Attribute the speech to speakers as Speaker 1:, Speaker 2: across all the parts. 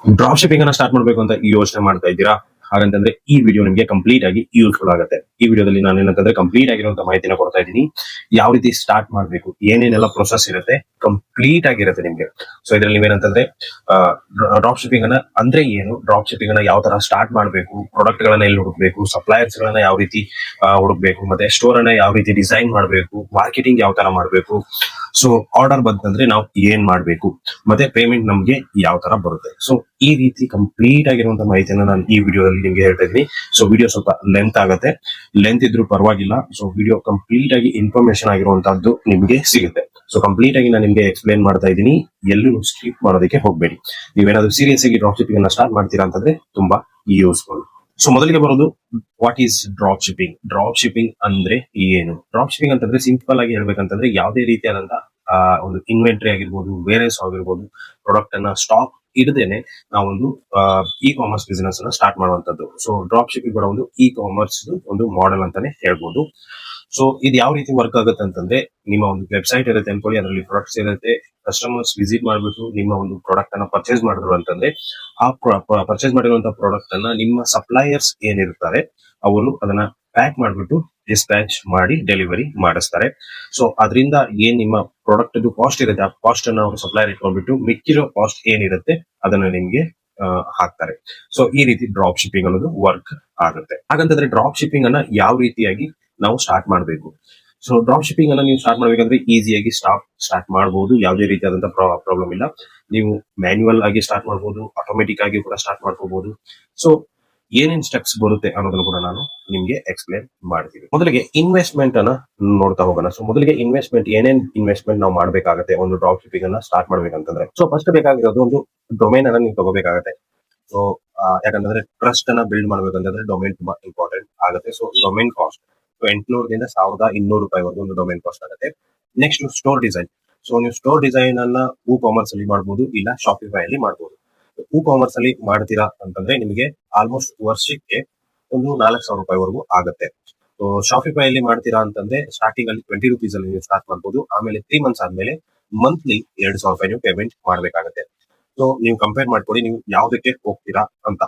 Speaker 1: Drop shipping ಅನ್ನ start ಮಾಡಬೇಕು ಅಂತ ಯೋಚನೆ ಮಾಡ್ತಾ ಇದ್ದೀರಾ? ಹಾಗಂತಂದ್ರೆ ಈ ವಿಡಿಯೋ ನಿಮಗೆ ಕಂಪ್ಲೀಟ್ ಆಗಿ ಯೂಸ್ಫುಲ್ ಆಗುತ್ತೆ. ಈ ವಿಡಿಯೋದಲ್ಲಿ ನಾನು ಏನಂತಂದ್ರೆ ಕಂಪ್ಲೀಟ್ ಆಗಿರುವಂತ ಮಾಹಿತಿನ ಕೊಡ್ತಾ ಇದ್ದೀನಿ. ಯಾವ ರೀತಿ ಸ್ಟಾರ್ಟ್ ಮಾಡಬೇಕು, ಏನೇನೆಲ್ಲ ಪ್ರೊಸೆಸ್ ಇರುತ್ತೆ, ಕಂಪ್ಲೀಟ್ ಆಗಿರುತ್ತೆ ನಿಮ್ಗೆ. ಸೊ ಇದ್ರಲ್ಲಿ ನೀವೇನಂತಂದ್ರೆ ಡ್ರಾಪ್ ಶಿಪ್ಪಿಂಗ್ ಅನ್ನ ಅಂದ್ರೆ ಏನು, ಡ್ರಾಪ್ ಶಿಪ್ಪಿಂಗ್ ಅನ್ನ ಯಾವ ತರ ಸ್ಟಾರ್ಟ್ ಮಾಡಬೇಕು, ಪ್ರಾಡಕ್ಟ್ ಗಳನ್ನ ಎಲ್ಲಿ ಹುಡುಕ್ಬೇಕು, ಸಪ್ಲೈಯರ್ಸ್ ಗಳನ್ನ ಯಾವ ರೀತಿ ಹುಡುಕ್ಬೇಕು, ಮತ್ತೆ ಸ್ಟೋರ್ ಅನ್ನ ಯಾವ ರೀತಿ ಡಿಸೈನ್ ಮಾಡಬೇಕು, ಮಾರ್ಕೆಟಿಂಗ್ ಯಾವ ತರ ಮಾಡಬೇಕು, ಸೊ ಆರ್ಡರ್ ಬಂತಂದ್ರೆ ನಾವು ಏನ್ ಮಾಡ್ಬೇಕು, ಮತ್ತೆ ಪೇಮೆಂಟ್ ನಮ್ಗೆ ಯಾವ ತರ ಬರುತ್ತೆ. ಸೊ ಈ ರೀತಿ ಕಂಪ್ಲೀಟ್ ಆಗಿರುವಂತ ಮಾಹಿತಿಯನ್ನ ನಾನು ಈ ವಿಡಿಯೋದಲ್ಲಿ ನಿಮ್ಗೆ ಹೇಳ್ತಾ ಇದ್ದೀನಿ. ಸೊ ವಿಡಿಯೋ ಸ್ವಲ್ಪ ಲೆಂತ್ ಆಗುತ್ತೆ, ಲೆಂತ್ ಇದ್ರೂ ಪರವಾಗಿಲ್ಲ. ಸೊ ವಿಡಿಯೋ ಕಂಪ್ಲೀಟ್ ಆಗಿ ಇನ್ಫಾರ್ಮೇಶನ್ ಆಗಿರುವಂತದ್ದು ನಿಮ್ಗೆ ಸಿಗುತ್ತೆ. ಸೊ ಕಂಪ್ಲೀಟ್ ಆಗಿ ನಾನು ನಿಮ್ಗೆ ಎಕ್ಸ್ಪ್ಲೇನ್ ಮಾಡ್ತಾ ಇದ್ದೀನಿ, ಎಲ್ಲೂ ಸ್ಕಿಪ್ ಮಾಡೋದಕ್ಕೆ ಹೋಗ್ಬೇಡಿ. ನೀವೇನಾದ್ರೂ ಸೀರಿಯಸ್ ಆಗಿ ಡ್ರಾಪ್ ಶಿಪ್ಪಿಂಗ್ ಅನ್ನ ಸ್ಟಾರ್ಟ್ ಮಾಡ್ತೀರಾ ಅಂತಂದ್ರೆ ತುಂಬಾ ಯೂಸ್ಫುಲ್. ಸೊ ಮೊದಲಿಗೆ ಬರೋದು what is drop shipping. Drop shipping ಅಂದ್ರೆ ಏನು? ಡ್ರಾಪ್ ಶಿಪ್ಪಿಂಗ್ ಅಂತಂದ್ರೆ ಸಿಂಪಲ್ ಆಗಿ ಹೇಳ್ಬೇಕಂತಂದ್ರೆ ಯಾವುದೇ ರೀತಿಯಾದಂತ ಒಂದು ಇನ್ವೆಂಟರಿ ಆಗಿರ್ಬೋದು, ವೇರೇಸ್ ಆಗಿರ್ಬೋದು, ಪ್ರಾಡಕ್ಟ್ ಅನ್ನ ಸ್ಟಾಕ್ ಇಡದೇನೆ ನಾವೊಂದು ಇ ಕಾಮರ್ಸ್ ಬಿಸಿನೆಸ್ ಅನ್ನ ಸ್ಟಾರ್ಟ್ ಮಾಡುವಂತದ್ದು. ಸೊ ಡ್ರಾಪ್ ಶಿಪ್ಪಿಂಗ್ ಕೂಡ ಒಂದು ಇ ಕಾಮರ್ಸ್ ಒಂದು ಮಾಡೆಲ್ ಅಂತಾನೆ ಹೇಳ್ಬೋದು. ಸೊ ಇದು ಯಾವ ರೀತಿ ವರ್ಕ್ ಆಗುತ್ತೆ ಅಂತಂದ್ರೆ, ನಿಮ್ಮ ಒಂದು ವೆಬ್ಸೈಟ್ ಇರುತ್ತೆ ಅನ್ಕೊಳ್ಳಿ, ಅದರಲ್ಲಿ ಪ್ರಾಡಕ್ಟ್ಸ್ ಇರುತ್ತೆ, ಕಸ್ಟಮರ್ಸ್ ವಿಸಿಟ್ ಮಾಡ್ಬಿಟ್ಟು ನಿಮ್ಮ ಒಂದು ಪ್ರಾಡಕ್ಟ್ ಅನ್ನ ಪರ್ಚೇಸ್ ಮಾಡಿದ್ರು ಅಂತಂದ್ರೆ, ಆ ಪರ್ಚೇಸ್ ಮಾಡಿರುವಂತ ಪ್ರಾಡಕ್ಟ್ ಅನ್ನ ನಿಮ್ಮ ಸಪ್ಲೈಯರ್ಸ್ ಏನಿರ್ತಾರೆ ಅವರು ಅದನ್ನ ಪ್ಯಾಕ್ ಮಾಡ್ಬಿಟ್ಟು ಡಿಸ್ಪ್ಯಾಚ್ ಮಾಡಿ ಡೆಲಿವರಿ ಮಾಡಿಸ್ತಾರೆ. ಸೊ ಅದರಿಂದ ಏನ್ ನಿಮ್ಮ ಪ್ರಾಡಕ್ಟ್ ಕಾಸ್ಟ್ ಇರುತ್ತೆ, ಆ ಕಾಸ್ಟ್ ಅನ್ನ ಅವರು ಸಪ್ಲೈಯರ್ ಇಟ್ಕೊಂಡ್ಬಿಟ್ಟು ಮಿಕ್ಕಿರೋ ಕಾಸ್ಟ್ ಏನಿರುತ್ತೆ ಅದನ್ನ ನಿಮ್ಗೆ ಹಾಕ್ತಾರೆ. ಸೊ ಈ ರೀತಿ ಡ್ರಾಪ್ ಶಿಪ್ಪಿಂಗ್ ಅನ್ನೋದು ವರ್ಕ್ ಆಗುತ್ತೆ. ಹಾಗಂತಂದ್ರೆ ಡ್ರಾಪ್ ಶಿಪ್ಪಿಂಗ್ ಅನ್ನ ಯಾವ ರೀತಿಯಾಗಿ ನಾವು ಸ್ಟಾರ್ಟ್ ಮಾಡಬೇಕು? ಸೊ ಡ್ರಾಪ್ ಶಿಪ್ಪಿಂಗ್ ಅನ್ನ ನೀವು ಸ್ಟಾರ್ಟ್ ಮಾಡ್ಬೇಕಂದ್ರೆ ಈಸಿಯಾಗಿ ಸ್ಟಾರ್ಟ್ ಮಾಡಬಹುದು, ಯಾವುದೇ ರೀತಿಯಾದಂತಹ ಪ್ರಾಬ್ಲಮ್ ಇಲ್ಲ. ನೀವು ಮ್ಯಾನ್ಯುವಲ್ ಆಗಿ ಸ್ಟಾರ್ಟ್ ಮಾಡಬಹುದು, ಆಟೋಮೆಟಿಕ್ ಆಗಿ ಕೂಡ ಸ್ಟಾರ್ಟ್ ಮಾಡ್ಕೋಬಹುದು. ಸೊ ಏನೇನ್ ಸ್ಟೆಪ್ಸ್ ಬರುತ್ತೆ ಅನ್ನೋದನ್ನು ಕೂಡ ನಾನು ನಿಮ್ಗೆ ಎಕ್ಸ್ಪ್ಲೇನ್ ಮಾಡ್ತೀನಿ. ಮೊದಲಿಗೆ ಇನ್ವೆಸ್ಟ್ಮೆಂಟ್ ಅನ್ನ ನೋಡ್ತಾ ಹೋಗೋಣ. ಸೊ ಮೊದಲಿಗೆ ಏನೇನ್ ಇನ್ವೆಸ್ಟ್ಮೆಂಟ್ ನಾವು ಮಾಡ್ಬೇಕಾಗತ್ತೆ ಒಂದು ಡ್ರಾಪ್ ಶಿಪ್ಪಿಂಗ್ ಅನ್ನ ಸ್ಟಾರ್ಟ್ ಮಾಡ್ಬೇಕಂತಂದ್ರೆ, ಸೊ ಫಸ್ಟ್ ಬೇಕಾಗಿರೋದು ಒಂದು ಡೊಮೈನ್ ಅನ್ನ ನೀವು ತಗೋಬೇಕಾಗತ್ತೆ. ಸೊ ಯಾಕಂತಂದ್ರೆ ಟ್ರಸ್ಟ್ ಅನ್ನ ಬಿಲ್ಡ್ ಮಾಡ್ಬೇಕಂತಂದ್ರೆ ಡೊಮೈನ್ ತುಂಬಾ ಇಂಪಾರ್ಟೆಂಟ್ ಆಗುತ್ತೆ. ಸೊ ಡೊಮೈನ್ ಕಾಸ್ಟ್ 800ದಿಂದ 1200 ವರೆಗೂ ಒಂದು ಡೊಮೈನ್ ಕಾಸ್ಟ್ ಆಗುತ್ತೆ. Next store design. ಸೊ ನೀವು ಸ್ಟೋರ್ ಡಿಸೈನ್ ಅನ್ನ ಕಾಮರ್ಸ್ ಅಲ್ಲಿ ಮಾಡಬಹುದು, ಇಲ್ಲ ಶಾಪಿಫೈ ಅಲ್ಲಿ ಮಾಡಬಹುದು. ಕಾಮರ್ಸ್ ಅಲ್ಲಿ ಮಾಡ್ತೀರಾ ಅಂತಂದ್ರೆ ನಿಮಗೆ ಆಲ್ಮೋಸ್ಟ್ ವರ್ಷಕ್ಕೆ ಒಂದು 4000 ವರೆಗೂ ಆಗುತ್ತೆ. ಸೊ ಶಾಪಿಫೈ ಅಲ್ಲಿ ಮಾಡ್ತೀರಾ ಅಂತಂದ್ರೆ ಸ್ಟಾರ್ಟಿಂಗ್ ಅಲ್ಲಿ 20 ರೂಪೀಸ್ ಅಲ್ಲಿ ನೀವು ಸ್ಟಾರ್ಟ್ ಮಾಡಬಹುದು. ಆಮೇಲೆ 3 ಮಂತ್ಸ್ ಆದ್ಮೇಲೆ ಮಂತ್ಲಿ 2000 ನೀವು ಪೇಮೆಂಟ್ ಮಾಡ್ಬೇಕಾಗುತ್ತೆ. ಸೊ ನೀವು ಕಂಪೇರ್ ಮಾಡ್ಕೊಡಿ, ನೀವು ಯಾವ್ದಕ್ಕೆ ಹೋಗ್ತೀರಾ ಅಂತ.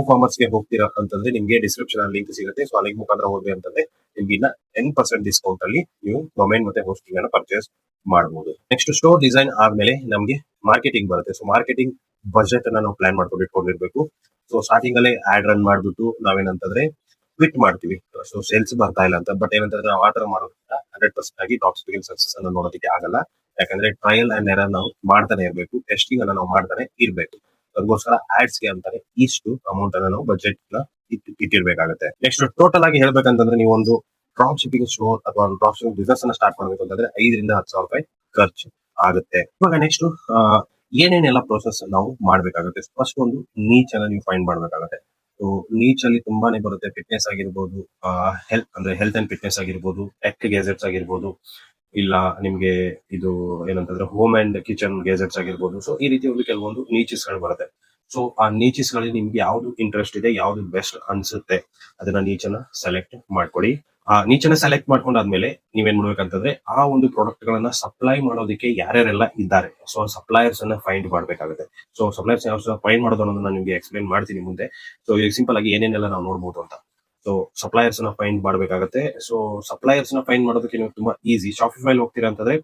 Speaker 1: ಕಾಮರ್ಸ್ ಗೆ ಹೋಗ್ತೀರಾ ಅಂತಂದ್ರೆ ನಿಮ್ಗೆ ಡಿಸ್ಕ್ರಿಪ್ಷನ್ ಅಲ್ಲಿ ಲಿಂಕ್ ಸಿಗುತ್ತೆ. ಸೊ ಆ ಲಿಂಕ್ ಮುಖಾಂತರ ಹೋದ್ರಿ ಅಂತಂದ್ರೆ ನಿಮ್ಗೆ ಇನ್ನ 10% ಡಿಸ್ಕೌಂಟ್ ಅಲ್ಲಿ ನೀವು ಡೊಮೈನ್ ಮತ್ತೆ ಹೋಸ್ಟಿಂಗ್ ಅನ್ನ ಪರ್ಚೇಸ್ ಮಾಡಬಹುದು. ನೆಕ್ಸ್ಟ್ ಸ್ಟೋರ್ ಡಿಸೈನ್ ಆದ್ಮೇಲೆ ನಮ್ಗೆ ಮಾರ್ಕೆಟಿಂಗ್ ಬರುತ್ತೆ. ಸೊ ಮಾರ್ಕೆಟಿಂಗ್ ಬಜೆಟ್ ಅನ್ನ ನಾವು ಪ್ಲಾನ್ ಮಾಡ್ಕೊಂಡು ಇಟ್ಕೊಂಡಿರ್ಬೇಕು. ಸೊ ಸ್ಟಾರ್ಟಿಂಗ್ ಅಲ್ಲೇ ಆಡ್ ರನ್ ಮಾಡ್ಬಿಟ್ಟು ನಾವೇನಂತಂದ್ರೆ ಕ್ವಿಟ್ ಮಾಡ್ತೀವಿ. ಸೊ ಸೇಲ್ಸ್ ಬರ್ತಾ ಇಲ್ಲ ಅಂತ, ಬಟ್ ಏನಂತಂದ್ರೆ ನಾವು ಆತರ ಮಾಡೋದ್ರಿಂದ 100% ಆಗಿ ಡ್ರಾಪ್ ಶಿಪ್ಪಿಂಗ್ ಸಕ್ಸಸ್ ಅನ್ನ ನೋಡೋದಕ್ಕೆ ಆಗಲ್ಲ. ಯಾಕಂದ್ರೆ ಟ್ರಯಲ್ ಅಂಡ್ ಎರರ್ ನಾವು ಮಾಡ್ತಾನೆ ಇರ್ಬೇಕು, ಟೆಸ್ಟಿಂಗ್ ಅನ್ನ ನಾವು ಮಾಡ್ತಾನೆ ಇರ್ಬೇಕು. ಅದಕ್ಕೋಸ್ಕರ ಆಡ್ಸ್ ಗೆ ಅಂತಾರೆ ಇಷ್ಟು ಅಮೌಂಟ್ ಅನ್ನ ನಾವು ಬಜೆಟ್ ಇಟ್ಟಿರ್ಬೇಕಾಗುತ್ತೆ. ನೆಕ್ಸ್ಟ್ ಟೋಟಲ್ ಆಗಿ ಹೇಳ್ಬೇಕಂತಂದ್ರೆ ನೀವು ಒಂದು ಡ್ರಾಪ್ ಶಿಪ್ಪಿಂಗ್ ಸ್ಟೋರ್ ಅಥವಾ ಡ್ರಾಪ್ ಶಿಪ್ಪಿಂಗ್ ಬಿಸಿನೆಸ್ ಅನ್ನ ಸ್ಟಾರ್ಟ್ ಮಾಡಬೇಕು ಅಂತಂದ್ರೆ 5ರಿಂದ 10,000 ಖರ್ಚು ಆಗುತ್ತೆ. ಇವಾಗ ನೆಕ್ಸ್ಟ್ ಏನೇನೆಲ್ಲ ಪ್ರೋಸೆಸ್ ನಾವು ಮಾಡ್ಬೇಕಾಗುತ್ತೆ. ಫಸ್ಟ್ ಒಂದು ನೀಚ್ ಅನ್ನ ನೀವು ಫೈಂಡ್ ಮಾಡ್ಬೇಕಾಗುತ್ತೆ. ಸೊ ನೀಚ್ ಅಲ್ಲಿ ತುಂಬಾನೇ ಬರುತ್ತೆ. ಫಿಟ್ನೆಸ್ ಆಗಿರ್ಬೋದು, ಹೆಲ್ತ್ ಅಂಡ್ ಫಿಟ್ನೆಸ್ ಆಗಿರ್ಬೋದು, ಟೆಕ್ ಗ್ಯಾಜೆಟ್ಸ್ ಆಗಿರ್ಬೋದು, ಇಲ್ಲ ನಿಮ್ಗೆ ಇದು ಏನಂತಂದ್ರೆ ಹೋಮ್ ಅಂಡ್ ಕಿಚನ್ ಗ್ಯಾಜೆಟ್ಸ್ ಆಗಿರ್ಬೋದು. ಸೊ ಈ ರೀತಿ ಒಂದು ಕೆಲವೊಂದು ನೀಚಸ್ ಗಳು ಬರುತ್ತೆ. ಸೊ ಆ ನೀಚಸ್ ಗಳಲ್ಲಿ ನಿಮ್ಗೆ ಯಾವ್ದು ಇಂಟ್ರೆಸ್ಟ್ ಇದೆ, ಯಾವ್ದು ಬೆಸ್ಟ್ ಅನ್ಸುತ್ತೆ, ಅದನ್ನ ನೀಚನ್ನ ಸೆಲೆಕ್ಟ್ ಮಾಡ್ಕೊಳ್ಳಿ. ಆ ನೀಚನ್ನ ಸೆಲೆಕ್ಟ್ ಮಾಡ್ಕೊಂಡಾದ್ಮೇಲೆ ನೀವೇನ್ ಮಾಡ್ಬೇಕಂತಂದ್ರೆ ಆ ಒಂದು ಪ್ರಾಡಕ್ಟ್ ಗಳನ್ನ ಸಪ್ಲೈ ಮಾಡೋದಕ್ಕೆ ಯಾರ್ಯಾರೆಲ್ಲ ಇದ್ದಾರೆ, ಸೊ ಸಪ್ಲೈಯರ್ಸ್ ಅನ್ನ ಫೈಂಡ್ ಮಾಡ್ಬೇಕಾಗುತ್ತೆ. ಸೊ ಸಪ್ಲೈಯರ್ಸ್ ಯಾವ ಫೈಂಡ್ ಮಾಡೋದು ಅನ್ನೋದನ್ನ ನಾನು ನಿಮ್ಗೆ ಎಕ್ಸ್ಪ್ಲೇನ್ ಮಾಡ್ತೀನಿ ಮುಂದೆ. ಸೊ ಈಗ ಸಿಂಪಲ್ ಆಗಿ ಏನೇನೆಲ್ಲ ನಾವು ನೋಡ್ಬೋದು ಅಂತ. ಸೊ ಸಪ್ಲೈಯರ್ಸ್ ನ ಫೈಂಡ್ ಮಾಡ್ಬೇಕಾಗತ್ತೆ. ಸೊ ಸಪ್ಲೈಯರ್ಸ್ ನ ಫೈಂಡ್ ಮಾಡೋದಕ್ಕೆ ನೀವು ತುಂಬಾ ಈಸಿ. ಶಾಪಿಫೈ ಹೋಗ್ತೀರಾ ಅಂತಂದ್ರೆ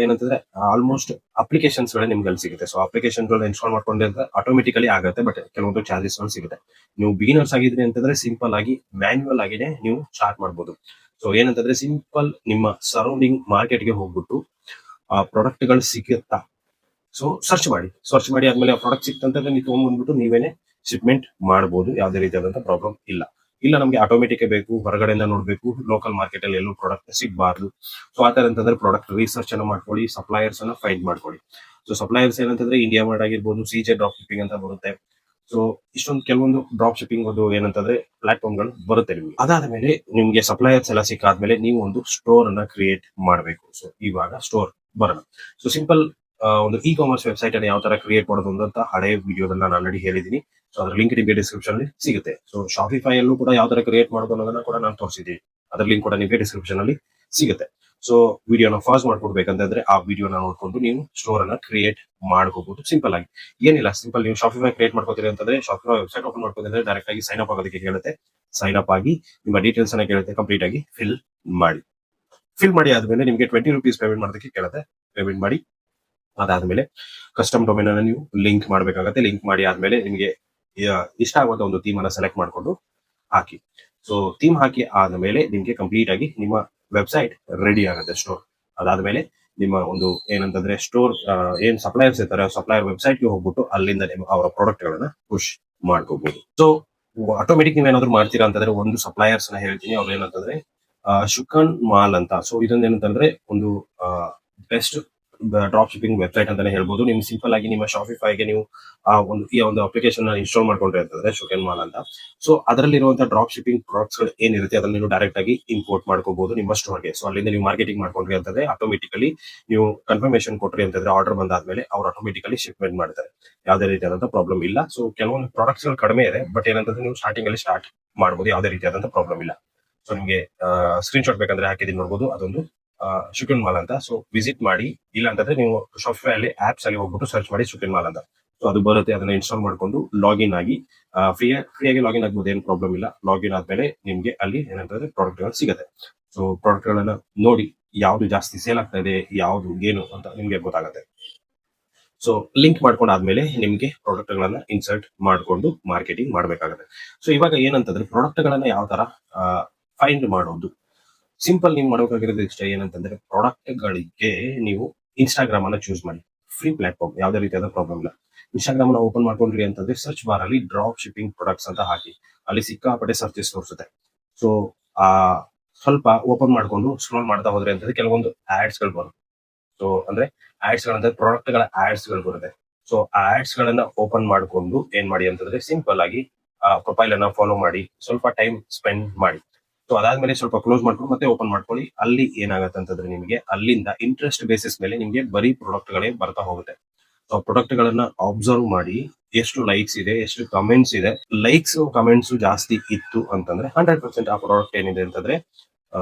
Speaker 1: ಏನಂತಂದ್ರೆ ಆಲ್ಮೋಸ್ಟ್ ಅಪ್ಲಿಕೇಶನ್ಸ್ ಗಳೇ ನಿಮ್ಗೆ ಅಲ್ಲಿ ಸಿಗುತ್ತೆ. ಸೊ ಅಪ್ಲಿಕೇಶನ್ ಗಳನ್ನ ಇನ್ಸ್ಟಾಲ್ ಮಾಡ್ಕೊಂಡ್ರೆ ಆಟೋಮೆಟಿಕಲಿ ಆಗುತ್ತೆ, ಬಟ್ ಕೆಲವೊಂದು ಚಾರ್ಜಸ್ ಗಳು ಸಿಗುತ್ತೆ. ನೀವು ಬಿಗಿನರ್ಸ್ ಆಗಿದ್ರಿ ಅಂತಂದ್ರೆ ಸಿಂಪಲ್ ಆಗಿ ಮ್ಯಾನ್ಯುವಲ್ ಆಗಿನೇ ನೀವು ಸ್ಟಾರ್ಟ್ ಮಾಡಬಹುದು. ಸೊ ಏನಂತಂದ್ರೆ ಸಿಂಪಲ್ ನಿಮ್ಮ ಸರೌಂಡಿಂಗ್ ಮಾರ್ಕೆಟ್ ಗೆ ಹೋಗ್ಬಿಟ್ಟು ಆ ಪ್ರಾಡಕ್ಟ್ ಗಳು ಸಿಗುತ್ತಾ, ಸೊ ಸರ್ಚ್ ಮಾಡಿ ಆದ್ಮೇಲೆ ಆ ಪ್ರಾಡಕ್ಟ್ ಸಿಕ್ತಂತಂದ್ರೆ ನೀವು ತಗೊಂಡ್ಬಂದ್ಬಿಟ್ಟು ನೀವೇನೆ ಶಿಪ್ಮೆಂಟ್ ಮಾಡಬಹುದು. ಯಾವುದೇ ರೀತಿಯಾದಂತಹ ಪ್ರಾಬ್ಲಮ್ ಇಲ್ಲ ನಮ್ಗೆ ಆಟೋಮೆಟಿಕ್ ಬೇಕು, ಹೊರಗಡೆಯಿಂದ ನೋಡ್ಬೇಕು, ಲೋಕಲ್ ಮಾರ್ಕೆಟ್ ಅಲ್ಲಿ ಎಲ್ಲೂ ಪ್ರಾಡಕ್ಟ್ ಸಿಗಬಾರ್ದು. ಸೊ ಆತರ ಅಂತಂದ್ರೆ ಪ್ರಾಡಕ್ಟ್ ರಿಸರ್ಚ್ ಅನ್ನ ಮಾಡ್ಕೊಳ್ಳಿ, ಸಪ್ಲೈಯರ್ಸ್ ಅನ್ನ ಫೈಂಡ್ ಮಾಡ್ಕೊಳ್ಳಿ. ಸೊ ಸಪ್ಲೈಯರ್ಸ್ ಏನಂತಂದ್ರೆ ಇಂಡಿಯಾ ಮಾರ್ಟ್ ಆಗಿರ್ಬೋದು, ಸಿಜೆ ಡ್ರಾಪ್ ಶಿಪ್ಪಿಂಗ್ ಅಂತ ಬರುತ್ತೆ. ಸೊ ಇಷ್ಟೊಂದು ಕೆಲವೊಂದು ಡ್ರಾಪ್ ಶಿಪ್ಪಿಂಗ್ ಒಂದು ಏನಂತಂದ್ರೆ ಪ್ಲಾಟ್ಫಾರ್ಮ್ ಗಳು ಬರುತ್ತೆ ನಿಮ್ಗೆ. ಅದಾದ್ಮೇಲೆ ನಿಮ್ಗೆ ಸಪ್ಲೈಯರ್ಸ್ ಎಲ್ಲ ಸಿಕ್ಕಾದ್ಮೇಲೆ ನೀವು ಒಂದು ಸ್ಟೋರ್ ಅನ್ನ ಕ್ರಿಯೇಟ್ ಮಾಡಬೇಕು. ಸೊ ಇವಾಗ ಸ್ಟೋರ್ ಬರೋಣ. ಸೊ ಸಿಂಪಲ್ ಒಂದು ಇ ಕಾಮರ್ಸ್ ವೆಬ್ಸೈಟ್ ಅನ್ನು ಯಾವ ತರ ಕ್ರಿಯೇಟ್ ಮಾಡೋದು ಅಂತ ಹಳೆ ವಿಡಿಯೋದಲ್ಲಿ ನಾನು ಆಲ್ರೆಡಿ ಹೇಳಿದೀನಿ. ಸೊ ಅದ್ರ ಲಿಂಕ್ ನಿಮಗೆ ಡಿಸ್ಕ್ರಿಪ್ಷನ್ ಅಲ್ಲಿ ಸಿಗುತ್ತೆ. ಸೊ ಶಾಪಿಫೈ ಅಲ್ಲೂ ಕೂಡ ಯಾವ ತರ ಕ್ರಿಯೇಟ್ ಮಾಡೋದು ಅನ್ನೋದನ್ನ ಕೂಡ ನಾನು ತೋರಿಸಿದ್ದೀನಿ. ಅದ್ರ ಲಿಂಕ್ ಕೂಡ ನಿಮಗೆ ಡಿಸ್ಕ್ರಿಪ್ಷನ್ ಅಲ್ಲಿ ಸಿಗುತ್ತೆ. ಸೊ ವಿಡಿಯೋನ ಫಾಸ್ ಮಾಡ್ಕೊಡ್ಬೇಕಂತಂದ್ರೆ ಆ ವಿಡಿಯೋನ ನೋಡ್ಕೊಂಡು ನೀವು ಸ್ಟೋರ್ ಅನ್ನ ಕ್ರಿಯೇಟ್ ಮಾಡ್ಕೋಬಹುದು ಸಿಂಪಲ್ ಆಗಿ. ಏನಿಲ್ಲ, ಸಿಂಪಲ್ ನೀವು ಶಾಪಿಫೈ ಕ್ರಿಯೇಟ್ ಮಾಡ್ಕೋತೀರಿ ಅಂತಂದ್ರೆ ಶಾಪಿಫೈ ವೆಬ್ಸೈಟ್ ಓಪನ್ ಮಾಡ್ಕೋದ್ರೆ ಡೈರೆಕ್ಟ್ ಆಗಿ ಸೈನ್ ಅಪ್ ಆಗೋದಕ್ಕೆ ಕೇಳುತ್ತೆ. ಸೈನ್ ಅಪ್ ಆಗಿ ನಿಮ್ಮ ಡೀಟೇಲ್ಸ್ ಅನ್ನ ಕೇಳುತ್ತೆ, ಕಂಪ್ಲೀಟ್ ಆಗಿ ಫಿಲ್ ಮಾಡಿ. ಫಿಲ್ ಮಾಡಿ ಆದ್ಮೇಲೆ ನಿಮಗೆ 20 ರೂಪೀಸ್ ಪೇಮೆಂಟ್ ಮಾಡೋದಕ್ಕೆ ಕೇಳುತ್ತೆ. ಪೇಮೆಂಟ್ ಮಾಡಿ ಅದಾದ್ಮೇಲೆ ಕಸ್ಟಮ್ ಡೊಮೇನ್ ಅನ್ನ ನೀವು ಲಿಂಕ್ ಮಾಡ್ಬೇಕಾಗತ್ತೆ. ಲಿಂಕ್ ಮಾಡಿ ಆದ್ಮೇಲೆ ನಿಮಗೆ ಇಷ್ಟ ಆಗುವಂತ ಒಂದು ಥೀಮ್ ಅನ್ನ ಸೆಲೆಕ್ಟ್ ಮಾಡ್ಕೊಂಡು ಹಾಕಿ. ಸೊ ಥೀಮ್ ಹಾಕಿ ಆದ್ಮೇಲೆ ನಿಮ್ಗೆ ಕಂಪ್ಲೀಟ್ ಆಗಿ ನಿಮ್ಮ ವೆಬ್ಸೈಟ್ ರೆಡಿ ಆಗುತ್ತೆ ಸ್ಟೋರ್. ಅದಾದ್ಮೇಲೆ ನಿಮ್ಮ ಒಂದು ಏನಂತಂದ್ರೆ ಸ್ಟೋರ್ ಏನ್ ಸಪ್ಲೈಯರ್ಸ್ ಇರ್ತಾರೆ ಸಪ್ಲೈಯರ್ ವೆಬ್ಸೈಟ್ ಗೆ ಹೋಗ್ಬಿಟ್ಟು ಅಲ್ಲಿಂದ ನೀವು ಅವರ ಪ್ರಾಡಕ್ಟ್ ಗಳನ್ನ ಪುಷ್ ಮಾಡ್ಕೋಬಹುದು. ಸೊ ಆಟೋಮೆಟಿಕ್ ನೀವೇನಾದ್ರು ಮಾಡ್ತೀರಾ ಅಂತಂದ್ರೆ ಒಂದು ಸಪ್ಲೈಯರ್ಸ್ ನ ಹೇಳ್ತೀನಿ. ಅವ್ರು ಏನಂತಂದ್ರೆ ಶುಕನ್ ಮಾಲ್ ಅಂತ. ಸೊ ಇದೊಂದು ಏನಂತಂದ್ರೆ ಒಂದು ಬೆಸ್ಟ್ ಡ್ರಾಪ್ ಶಿಪ್ಪಿಂಗ್ ವೆಬ್ಸೈಟ್ ಅಂತಾನೆ ಹೇಳ್ಬೋದು. ನಿಮ್ ಸಿಂಪಲ್ ಆಗಿ ನಿಮ್ಮ ಶಾಪಿಫೈಗೆ ನೀವು ಈ ಒಂದು ಅಪ್ಲಿಕೇಶನ್ ಇನ್ಸ್ಟಾಲ್ ಮಾಡ್ಕೊಂಡ್ರೆ ಅಂತಂದ್ರೆ ಶುಕನ್ ಮಾಲ್ ಅಂತ. ಸೊ ಅದರಲ್ಲಿರುವಂತಹ ಡ್ರಾಪ್ ಶಿಪ್ಪಿಂಗ್ ಪ್ರಾಡಕ್ಟ್ಸ್ ಗಳು ಏನಿರುತ್ತೆ ಅದನ್ನ ನೀವು ಡೈರೆಕ್ಟ್ ಆಗಿ ಇಂಪೋರ್ಟ್ ಮಾಡ್ಕೋಬಹುದು ನಿಮ್ಮ ಸ್ಟೋರ್ಗೆ. ಸೊ ಅಲ್ಲಿಂದ ನೀವು ಮಾರ್ಕೆಟಿಂಗ್ ಮಾಡ್ಕೊಂಡ್ರಿ ಅಂತಂದ್ರೆ ಆಟೋಮೆಟಿಕಲಿ ನೀವು ಕನ್ಫರ್ಮೇಶನ್ ಕೊಟ್ರಿ ಅಂತಂದ್ರೆ ಆರ್ಡರ್ ಬಂದಾದ್ಮೇಲೆ ಅವ್ರು ಆಟೋಮೆಟಿಕಲಿ ಶಿಪ್ಮೆಂಟ್ ಮಾಡ್ತಾರೆ. ಯಾವುದೇ ರೀತಿಯಾದಂತಹ ಪ್ರಾಬ್ಲಮ್ ಇಲ್ಲ. ಸೊ ಕೆಲವೊಂದು ಪ್ರಾಡಕ್ಟ್ಸ್ ಗಳು ಕಡಿಮೆ ಇದೆ, ಬಟ್ ಏನಂತಂದ್ರೆ ನೀವು ಸ್ಟಾರ್ಟಿಂಗ್ ಅಲ್ಲಿ ಸ್ಟಾರ್ಟ್ ಮಾಡಬಹುದು, ಯಾವುದೇ ರೀತಿಯಾದಂತಹ ಪ್ರಾಬ್ಲಮ್ ಇಲ್ಲ. ಸೊ ನಿಮಗೆ ಸ್ಕ್ರೀನ್ ಶಾಟ್ ಬೇಕಂದ್ರೆ ಹಾಕಿದೀನಿ ನೋಡಬಹುದು, ಅದೊಂದು ಶುಕನ್ ಮಾಲ್ ಅಂತ. ಸೊ ವಿಸಿಟ್ ಮಾಡಿ, ಇಲ್ಲ ಅಂತಂದ್ರೆ ನೀವು ಶಾಪಿಫೈ ಅಲ್ಲಿ ಆಪ್ಸ್ ಅಲ್ಲಿ ಹೋಗ್ಬಿಟ್ಟು ಸರ್ಚ್ ಮಾಡಿ ಶುಕನ್ ಮಾಲ್ ಅಂತ. ಸೊ ಅದು ಬರುತ್ತೆ, ಅದನ್ನ ಇನ್ಸ್ಟಾಲ್ ಮಾಡ್ಕೊಂಡು ಲಾಗಿನ್ ಆಗಿ ಫ್ರೀಯಾಗಿ ಲಾಗಿನ್ ಆಗ್ಬೋದು, ಏನು ಪ್ರಾಬ್ಲಮ್ ಇಲ್ಲ. ಲಾಗಿನ್ ಆದ್ಮೇಲೆ ನಿಮ್ಗೆ ಅಲ್ಲಿ ಏನಂತಂದ್ರೆ ಪ್ರಾಡಕ್ಟ್ ಗಳು ಸಿಗುತ್ತೆ. ಸೊ ಪ್ರಾಡಕ್ಟ್ ಗಳನ್ನ ನೋಡಿ ಯಾವ್ದು ಜಾಸ್ತಿ ಸೇಲ್ ಆಗ್ತಾ ಇದೆ, ಯಾವ್ದು ಏನು ಅಂತ ನಿಮ್ಗೆ ಗೊತ್ತಾಗುತ್ತೆ. ಸೊ ಲಿಂಕ್ ಮಾಡ್ಕೊಂಡಾದ್ಮೇಲೆ ನಿಮ್ಗೆ ಪ್ರಾಡಕ್ಟ್ ಗಳನ್ನ ಇನ್ಸರ್ಟ್ ಮಾಡ್ಕೊಂಡು ಮಾರ್ಕೆಟಿಂಗ್ ಮಾಡ್ಬೇಕಾಗುತ್ತೆ. ಸೊ ಇವಾಗ ಏನಂತಂದ್ರೆ ಪ್ರಾಡಕ್ಟ್ ಗಳನ್ನ ಯಾವ ತರ ಫೈಂಡ್ ಮಾಡೋದು, ಸಿಂಪಲ್ ನೀವು ಮಾಡಬೇಕಾಗಿರೋದು ಇಷ್ಟ. ಏನಂತಂದ್ರೆ ಪ್ರಾಡಕ್ಟ್ ಗಳಿಗೆ ನೀವು ಇನ್ಸ್ಟಾಗ್ರಾಮ್ ಅನ್ನ ಚೂಸ್ ಮಾಡಿ. ಫ್ರೀ ಪ್ಲಾಟ್ಫಾರ್ಮ್, ಯಾವುದೇ ರೀತಿಯಾದ ಪ್ರಾಬ್ಲಮ್ ಇಲ್ಲ. ಇನ್ಸ್ಟಾಗ್ರಾಮ್ ಅನ್ನ ಓಪನ್ ಮಾಡ್ಕೊಂಡ್ರಿ ಅಂತಂದ್ರೆ ಸರ್ಚ್ ಬಾರ್ ಅಲ್ಲಿ ಡ್ರಾಪ್ ಶಿಪ್ಪಿಂಗ್ ಪ್ರಾಡಕ್ಟ್ಸ್ ಅಂತ ಹಾಕಿ, ಅಲ್ಲಿ ಸಿಕ್ಕಾಪಟ್ಟೆ ಸರ್ಚಸ್ ತೋರಿಸುತ್ತೆ. ಸೊ ಆ ಸ್ವಲ್ಪ ಓಪನ್ ಮಾಡ್ಕೊಂಡು ಸ್ಕ್ರೋಲ್ ಮಾಡ್ತಾ ಹೋದ್ರೆ ಅಂತಂದ್ರೆ ಕೆಲವೊಂದು ಆಡ್ಸ್ ಗಳು ಬರುತ್ತೆ. ಸೊ ಅಂದ್ರೆ ಆಡ್ಸ್ ಗಳಂದ್ರೆ ಪ್ರಾಡಕ್ಟ್ ಗಳ ಆಡ್ಸ್ ಗಳು ಬರುತ್ತೆ. ಸೊ ಆ ಆಡ್ಸ್ ಗಳನ್ನ ಓಪನ್ ಮಾಡ್ಕೊಂಡು ಏನ್ ಮಾಡಿ ಅಂತಂದ್ರೆ ಸಿಂಪಲ್ ಆಗಿ ಪ್ರೊಫೈಲ್ ಅನ್ನ ಫಾಲೋ ಮಾಡಿ ಸ್ವಲ್ಪ ಟೈಮ್ ಸ್ಪೆಂಡ್ ಮಾಡಿ. ಸೊ ಅದಾದ್ಮೇಲೆ ಸ್ವಲ್ಪ ಕ್ಲೋಸ್ ಮಾಡ್ಕೊಂಡು ಮತ್ತೆ ಓಪನ್ ಮಾಡ್ಕೊಳ್ಳಿ. ಅಲ್ಲಿ ಏನಾಗುತ್ತೆ ಅಂತಂದ್ರೆ ನಿಮಗೆ ಅಲ್ಲಿಂದ ಇಂಟ್ರೆಸ್ಟ್ ಬೇಸಿಸ್ ಮೇಲೆ ನಿಮಗೆ ಬರೀ ಪ್ರಾಡಕ್ಟ್ ಗಳೇ ಬರ್ತಾ ಹೋಗುತ್ತೆ. ಸೊ ಪ್ರಾಡಕ್ಟ್ ಗಳನ್ನ ಅಬ್ಸರ್ವ್ ಮಾಡಿ, ಎಷ್ಟು ಲೈಕ್ಸ್ ಇದೆ, ಎಷ್ಟು ಕಮೆಂಟ್ಸ್ ಇದೆ. ಲೈಕ್ಸ್ ಕಮೆಂಟ್ಸ್ ಜಾಸ್ತಿ ಇತ್ತು ಅಂತಂದ್ರೆ 100% ಆ ಪ್ರಾಡಕ್ಟ್ ಏನಿದೆ ಅಂತಂದ್ರೆ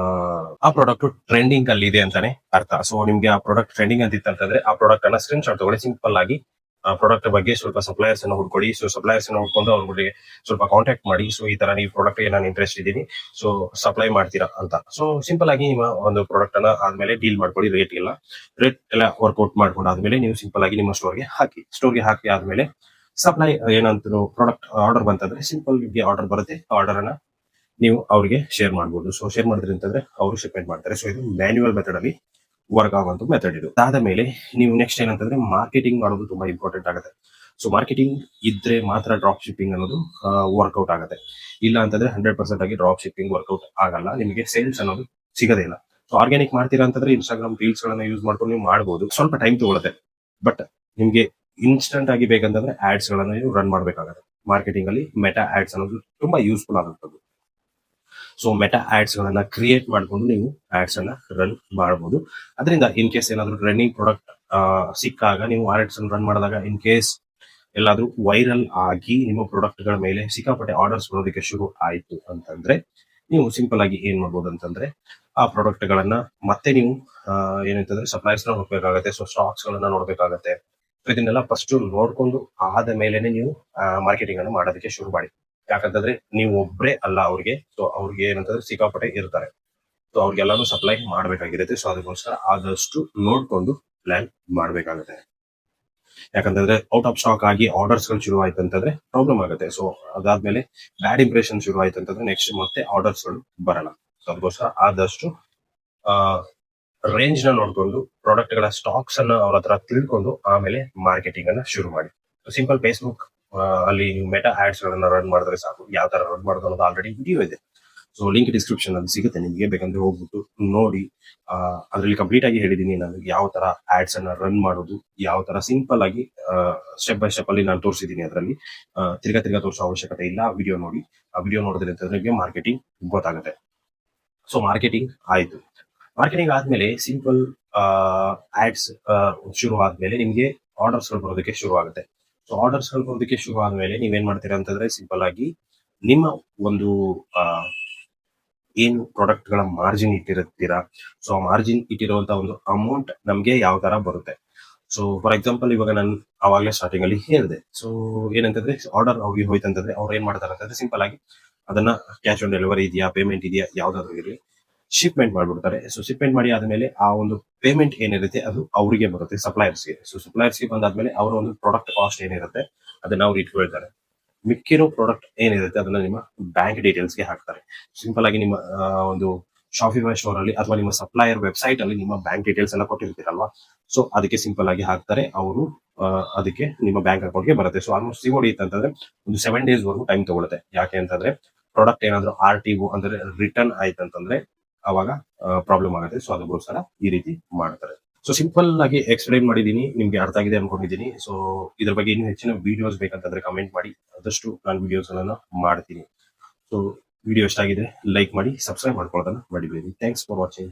Speaker 1: ಆ ಪ್ರಾಡಕ್ಟ್ ಟ್ರೆಂಡಿಂಗ್ ಅಲ್ಲಿ ಇದೆ ಅಂತಾನೆ ಅರ್ಥ. ಸೊ ನಿಮ್ಗೆ ಆ ಪ್ರಾಡಕ್ಟ್ ಟ್ರೆಂಡಿಂಗ್ ಅಂತ ಇತ್ತಂತಂದ್ರೆ ಆ ಪ್ರಾಡಕ್ಟ್ ಅನ್ನ ಸ್ಕ್ರೀನ್ ಶಾಟ್ ತಗೊಳ್ಳಿ. ಸಿಂಪಲ್ ಆಗಿ ಆ ಪ್ರಾಡಕ್ಟ್ ಬಗ್ಗೆ ಸ್ವಲ್ಪ ಸಪ್ಲೈಯರ್ಸ್ ಅನ್ನ ಹುಡ್ಕೊಳ್ಳಿ. ಸೊ ಸಪ್ಲೈಯರ್ಸ್ ಅನ್ನ ಹುಡ್ಕೊಂಡು ಅವ್ರಿಗೆ ಸ್ವಲ್ಪ ಕಾಂಟ್ಯಾಕ್ಟ್ ಮಾಡಿ. ಸೊ ಈ ತರ ನೀವು ಪ್ರಾಡಕ್ಟ್ ಗೆ ನಾನು ಇಂಟ್ರೆಸ್ಟ್ ಇದ್ದೀನಿ, ಸೊ ಸಪ್ಲೈ ಮಾಡ್ತೀರಾ ಅಂತ. ಸೊ ಸಿಂಪಲ್ ಆಗಿ ನಿಮ್ಮ ಒಂದು ಪ್ರಾಡಕ್ಟ್ ಅನ್ನ ಆದ್ಮೇಲೆ ಡೀಲ್ ಮಾಡ್ಕೊಳ್ಳಿ. ರೇಟ್ ಎಲ್ಲ ವರ್ಕೌಟ್ ಮಾಡ್ಕೊಂಡಾದ್ಮೇಲೆ ನೀವು ಸಿಂಪಲ್ ಆಗಿ ನಿಮ್ಮ ಸ್ಟೋರ್ಗೆ ಹಾಕಿ ಆದ್ಮೇಲೆ ಸಪ್ಲೈ ಏನಂತ ಪ್ರಾಡಕ್ಟ್ ಆರ್ಡರ್ ಬಂತಂದ್ರೆ ಸಿಂಪಲ್ ಆರ್ಡರ್ ಬರುತ್ತೆ. ಆರ್ಡರ್ ಅನ್ನ ನೀವು ಅವರಿಗೆ ಶೇರ್ ಮಾಡಬಹುದು. ಸೊ ಶೇರ್ ಮಾಡಿದ್ರಿ ಅಂತಂದ್ರೆ ಅವರು ಶಿಪ್ಮೆಂಟ್ ಮಾಡ್ತಾರೆ. ಸೊ ಇದು ಮ್ಯಾನ್ಯುವಲ್ ಮೆಥಡ್ ಅಲ್ಲಿ ವರ್ಕ್ ಆಗುವಂತ ಮೆಥಡ್ ಇದು. ಅದಾದ ಮೇಲೆ ನೀವು ನೆಕ್ಸ್ಟ್ ಏನಂತಂದ್ರೆ ಮಾರ್ಕೆಟಿಂಗ್ ಮಾಡೋದು ತುಂಬಾ ಇಂಪಾರ್ಟೆಂಟ್ ಆಗುತ್ತೆ. ಸೊ ಮಾರ್ಕೆಟಿಂಗ್ ಇದ್ರೆ ಮಾತ್ರ ಡ್ರಾಪ್ ಶಿಪ್ಪಿಂಗ್ ಅನ್ನೋದು ವರ್ಕೌಟ್ ಆಗುತ್ತೆ. ಇಲ್ಲ ಅಂತಂದ್ರೆ 100% ಆಗಿ ಡ್ರಾಪ್ ಶಿಪ್ಪಿಂಗ್ ವರ್ಕೌಟ್ ಆಗಲ್ಲ, ನಿಮಗೆ ಸೇಲ್ಸ್ ಅನ್ನೋದು ಸಿಗೋದೇ ಇಲ್ಲ. ಸೊ ಆರ್ಗ್ಯಾನಿಕ್ ಮಾಡ್ತೀರಾ ಅಂತಂದ್ರೆ ಇನ್ಸ್ಟಾಗ್ರಾಮ್ ರೀಲ್ಸ್ ಗಳನ್ನ ಯೂಸ್ ಮಾಡ್ಕೊಂಡು ನೀವು ಮಾಡಬಹುದು. ಸ್ವಲ್ಪ ಟೈಮ್ ತಗೊಳುತ್ತೆ, ಬಟ್ ನಿಮ್ಗೆ ಇನ್ಸ್ಟಂಟ್ ಆಗಿ ಬೇಕಂತಂದ್ರೆ ಆಡ್ಸ್ ಗಳನ್ನ ನೀವು ರನ್ ಮಾಡ್ಬೇಕಾಗುತ್ತೆ. ಮಾರ್ಕೆಟಿಂಗ್ ಅಲ್ಲಿ ಮೆಟಾ ಆಡ್ಸ್ ಅನ್ನೋದು ತುಂಬಾ ಯೂಸ್ಫುಲ್ ಆಗುತ್ತದೆ. ಸೊ ಮೆಟಾ ಆಡ್ಸ್ ಗಳನ್ನ ಕ್ರಿಯೇಟ್ ಮಾಡ್ಕೊಂಡು ನೀವು ಆಡ್ಸ್ ಅನ್ನ ರನ್ ಮಾಡಬಹುದು. ಅದರಿಂದ ಇನ್ ಕೇಸ್ ಏನಾದ್ರು ರನ್ನಿಂಗ್ ಪ್ರಾಡಕ್ಟ್ ಸಿಕ್ಕಾಗ ನೀವು ಆಡ್ಸ್ ಅನ್ನು ರನ್ ಮಾಡಿದಾಗ ಇನ್ ಕೇಸ್ ಎಲ್ಲಾದ್ರೂ ವೈರಲ್ ಆಗಿ ನಿಮ್ಮ ಪ್ರಾಡಕ್ಟ್ ಗಳ ಮೇಲೆ ಸಿಕ್ಕಾಪಟ್ಟೆ ಆರ್ಡರ್ಸ್ ಬರೋದಕ್ಕೆ ಶುರು ಆಯ್ತು ಅಂತಂದ್ರೆ ನೀವು ಸಿಂಪಲ್ ಆಗಿ ಏನ್ ಮಾಡ್ಬೋದು ಅಂತಂದ್ರೆ ಆ ಪ್ರಾಡಕ್ಟ್ ಗಳನ್ನ ಮತ್ತೆ ನೀವು ಏನಂತಂದ್ರೆ ಸಪ್ಲೈರ್ಸ್ ನ ನೋಡ್ಬೇಕಾಗತ್ತೆ. ಸೊ ಸ್ಟಾಕ್ಸ್ ಗಳನ್ನ ನೋಡ್ಬೇಕಾಗತ್ತೆ. ಇದನ್ನೆಲ್ಲ ಫಸ್ಟ್ ನೋಡ್ಕೊಂಡು ಆದ ಮೇಲೆನೆ ನೀವು ಮಾರ್ಕೆಟಿಂಗ್ ಅನ್ನು ಮಾಡೋದಕ್ಕೆ ಶುರು ಮಾಡಿ. ಯಾಕಂತಂದ್ರೆ ನೀವು ಒಬ್ರೇ ಅಲ್ಲ ಅವ್ರಿಗೆ. ಸೊ ಅವ್ರಿಗೆ ಏನಂತಂದ್ರೆ ಸಿಕ್ಕಾಪಟ್ಟೆ ಇರ್ತಾರೆ. ಸೊ ಅವ್ರಿಗೆಲ್ಲಾನು ಸಪ್ಲೈ ಮಾಡ್ಬೇಕಾಗಿರುತ್ತೆ. ಸೊ ಅದಕ್ಕೋಸ್ಕರ ಆದಷ್ಟು ನೋಡ್ಕೊಂಡು ಪ್ಲಾನ್ ಮಾಡ್ಬೇಕಾಗುತ್ತೆ. ಯಾಕಂತಂದ್ರೆ ಔಟ್ ಆಫ್ ಸ್ಟಾಕ್ ಆಗಿ ಆರ್ಡರ್ಸ್ ಗಳು ಶುರು ಆಯ್ತು ಅಂತಂದ್ರೆ ಪ್ರಾಬ್ಲಮ್ ಆಗುತ್ತೆ. ಸೊ ಅದಾದ್ಮೇಲೆ ಬ್ಯಾಡ್ ಇಂಪ್ರೆಷನ್ ಶುರು ಆಯ್ತು ಅಂತಂದ್ರೆ ನೆಕ್ಸ್ಟ್ ಮತ್ತೆ ಆರ್ಡರ್ಸ್ ಗಳು ಬರಲ್ಲ. ಸೊ ಅದಕ್ಕೋಸ್ಕರ ಆದಷ್ಟು ರೇಂಜ್ ನ ನೋಡ್ಕೊಂಡು ಪ್ರಾಡಕ್ಟ್ ಗಳ ಸ್ಟಾಕ್ಸ್ ಅನ್ನ ಅವ್ರ ಹತ್ರ ತಿಳ್ಕೊಂಡು ಆಮೇಲೆ ಮಾರ್ಕೆಟಿಂಗ್ ಅನ್ನ ಶುರು ಮಾಡಿ. ಸಿಂಪಲ್ ಫೇಸ್ಬುಕ್ ಅಲ್ಲಿ ನೀವು ಮೆಟಾ ಆಡ್ಸ್ ಗಳನ್ನ ರನ್ ಮಾಡಿದ್ರೆ ಸಾಕು. ಯಾವ ತರ ರನ್ ಮಾಡೋದು ಅನ್ನೋದು ಆಲ್ರೆಡಿ ವಿಡಿಯೋ ಇದೆ. ಸೊ ಲಿಂಕ್ ಡಿಸ್ಕ್ರಿಪ್ಷನ್ ಅಲ್ಲಿ ಸಿಗುತ್ತೆ, ನಿಮಗೆ ಬೇಕಂದ್ರೆ ಹೋಗ್ಬಿಟ್ಟು ನೋಡಿ. ಅದ್ರಲ್ಲಿ ಕಂಪ್ಲೀಟ್ ಆಗಿ ಹೇಳಿದೀನಿ ನಾನು ಯಾವ ತರ ಆಡ್ಸ್ ಅನ್ನ ರನ್ ಮಾಡೋದು, ಯಾವ ತರ ಸಿಂಪಲ್ ಆಗಿ ಸ್ಟೆಪ್ ಬೈ ಸ್ಟೆಪ್ ಅಲ್ಲಿ ನಾನು ತೋರಿಸಿದೀನಿ. ಅದರಲ್ಲಿ ತಿರ್ಗಾ ತೋರಿಸೋ ಅವಶ್ಯಕತೆ ಇಲ್ಲ. ವಿಡಿಯೋ ನೋಡಿ, ಆ ವಿಡಿಯೋ ನೋಡಿದ್ರೆ ಅಂತಂದ್ರೆ ನಿಮಗೆ ಮಾರ್ಕೆಟಿಂಗ್ ಗೊತ್ತಾಗುತ್ತೆ. ಸೊ ಮಾರ್ಕೆಟಿಂಗ್ ಆಯ್ತು. ಮಾರ್ಕೆಟಿಂಗ್ ಆದ್ಮೇಲೆ ಸಿಂಪಲ್ ಆಡ್ಸ್ ಶುರು ಆದ್ಮೇಲೆ ನಿಮ್ಗೆ ಆರ್ಡರ್ಸ್ ಗಳು ಬರೋದಕ್ಕೆ ಶುರು ಆಗುತ್ತೆ. ಸೊ ಆರ್ಡರ್ಸ್ ಗಳು ಬರೋದಕ್ಕೆ ಶುರು ಆದ್ಮೇಲೆ ನೀವೇನ್ ಮಾಡ್ತೀರಾ ಅಂತಂದ್ರೆ ಸಿಂಪಲ್ ಆಗಿ ನಿಮ್ಮ ಒಂದು ಏನು ಪ್ರಾಡಕ್ಟ್ ಗಳ ಮಾರ್ಜಿನ್ ಇಟ್ಟಿರ್ತೀರಾ, ಸೊ ಆ ಮಾರ್ಜಿನ್ ಇಟ್ಟಿರುವಂತ ಒಂದು ಅಮೌಂಟ್ ನಮ್ಗೆ ಯಾವ ತರ ಬರುತ್ತೆ. ಸೊ ಫಾರ್ ಎಕ್ಸಾಂಪಲ್ ಇವಾಗ ನಾನು ಅವಾಗಲೇ ಸ್ಟಾರ್ಟಿಂಗ್ ಅಲ್ಲಿ ಹೇಳಿದೆ. ಸೊ ಏನಂತಂದ್ರೆ ಆರ್ಡರ್ ಅವ್ರಿಗೆ ಹೋಯ್ತಂತಂದ್ರೆ ಅವ್ರು ಏನ್ ಮಾಡ್ತಾರೆ ಅಂತಂದ್ರೆ ಸಿಂಪಲ್ ಆಗಿ ಅದನ್ನ ಕ್ಯಾಶ್ ಆನ್ ಡೆಲಿವರಿ ಇದೆಯಾ, ಪೇಮೆಂಟ್ ಇದೆಯಾ, ಯಾವ್ದಾದ್ರು ಇರಲಿ ಶಿಪ್ಮೆಂಟ್ ಮಾಡ್ಬಿಡ್ತಾರೆ. ಸೊ ಶಿಪ್ಮೆಂಟ್ ಮಾಡಿ ಆದ್ಮೇಲೆ ಆ ಒಂದು ಪೇಮೆಂಟ್ ಏನಿರುತ್ತೆ ಅದು ಅವರಿಗೆ ಬರುತ್ತೆ, ಸಪ್ಲೈಯರ್ಸ್ಗೆ. ಸೊ ಸಪ್ಲೈಯರ್ಸ್ಗೆ ಬಂದಾದ್ಮೇಲೆ ಅವರ ಒಂದು ಪ್ರಾಡಕ್ಟ್ ಕಾಸ್ಟ್ ಏನಿರುತ್ತೆ ಅದನ್ನ ಅವ್ರು ಇಟ್ಕೊಳ್ತಾರೆ. ಮಿಕ್ಕಿರೋ ಪ್ರಾಡಕ್ಟ್ ಏನಿರುತ್ತೆ ಅದನ್ನ ನಿಮ್ಮ ಬ್ಯಾಂಕ್ ಡೀಟೇಲ್ಸ್ಗೆ ಹಾಕ್ತಾರೆ. ಸಿಂಪಲ್ ಆಗಿ ನಿಮ್ಮ ಒಂದು ಶಾಪಿಫೈ ಸ್ಟೋರ್ ಅಲ್ಲಿ ಅಥವಾ ನಿಮ್ಮ ಸಪ್ಲೈಯರ್ ವೆಬ್ಸೈಟ್ ಅಲ್ಲಿ ನಿಮ್ಮ ಬ್ಯಾಂಕ್ ಡೀಟೇಲ್ಸ್ ಎಲ್ಲ ಕೊಟ್ಟಿರ್ತೀರಲ್ವಾ, ಸೊ ಅದಕ್ಕೆ ಸಿಂಪಲ್ ಆಗಿ ಹಾಕ್ತಾರೆ ಅವರು. ಅದಕ್ಕೆ ನಿಮ್ಮ ಬ್ಯಾಂಕ್ ಅಕೌಂಟ್ಗೆ ಬರುತ್ತೆ. ಸೊ ಆಲ್ಮೋಸ್ಟ್ ಸಿಒಡಿ ಅಂತಂದ್ರೆ ಒಂದು 7 days ವರೆಗೂ ಟೈಮ್ ತಗೊಳುತ್ತೆ. ಯಾಕೆ ಅಂತಂದ್ರೆ ಪ್ರಾಡಕ್ಟ್ ಏನಾದ್ರು RTO ಅಂದ್ರೆ ರಿಟರ್ನ್ ಆಯ್ತಂತಂದ್ರೆ ಅವಾಗ ಪ್ರಾಬ್ಲಮ್ ಆಗುತ್ತೆ. ಸೊ ಅದಕ್ಕೋಸ್ಕರ ಈ ರೀತಿ ಮಾಡ್ತಾರೆ. ಸೊ ಸಿಂಪಲ್ ಆಗಿ ಎಕ್ಸ್ಪ್ಲೈನ್ ಮಾಡಿದೀನಿ, ನಿಮ್ಗೆ ಅರ್ಥ ಆಗಿದೆ ಅನ್ಕೊಂಡಿದ್ದೀನಿ. ಸೊ ಇದ್ರ ಬಗ್ಗೆ ಇನ್ನೂ ಹೆಚ್ಚಿನ ವಿಡಿಯೋಸ್ ಬೇಕಂತಂದ್ರೆ ಕಮೆಂಟ್ ಮಾಡಿ, ಆದಷ್ಟು ನಾನು ವಿಡಿಯೋಸ್ ಗಳನ್ನ ಮಾಡ್ತೀನಿ. ಸೊ ವಿಡಿಯೋ ಇಷ್ಟ ಆಗಿದೆ ಲೈಕ್ ಮಾಡಿ, ಸಬ್ಸ್ಕ್ರೈಬ್ ಮಾಡ್ಕೊಳ್ಳೋದನ್ನ ಮರಿಬೇಡಿ. Thanks for watching.